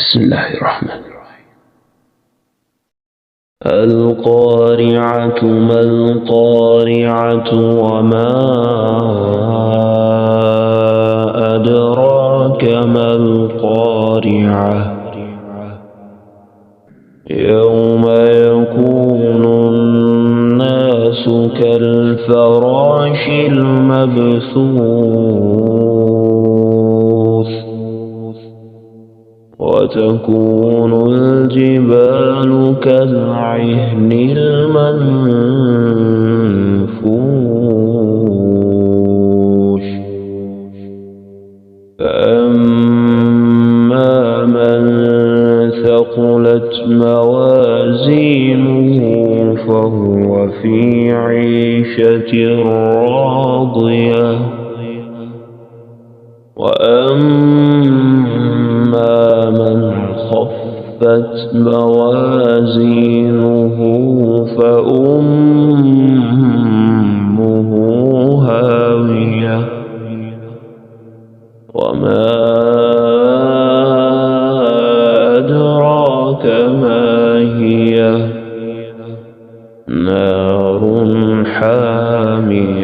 بسم الله الرحمن الرحيم. القارعة ما القارعة وما أدراك ما القارعة يوم يكون الناس كالفراش المبثوث وتكون الجبال كالعهن المنفوش فأما من ثقلت موازينه فهو في عيشة راضية وأما من خفت موازينه فأمه هاوية وما أدراك ما هي نار حامية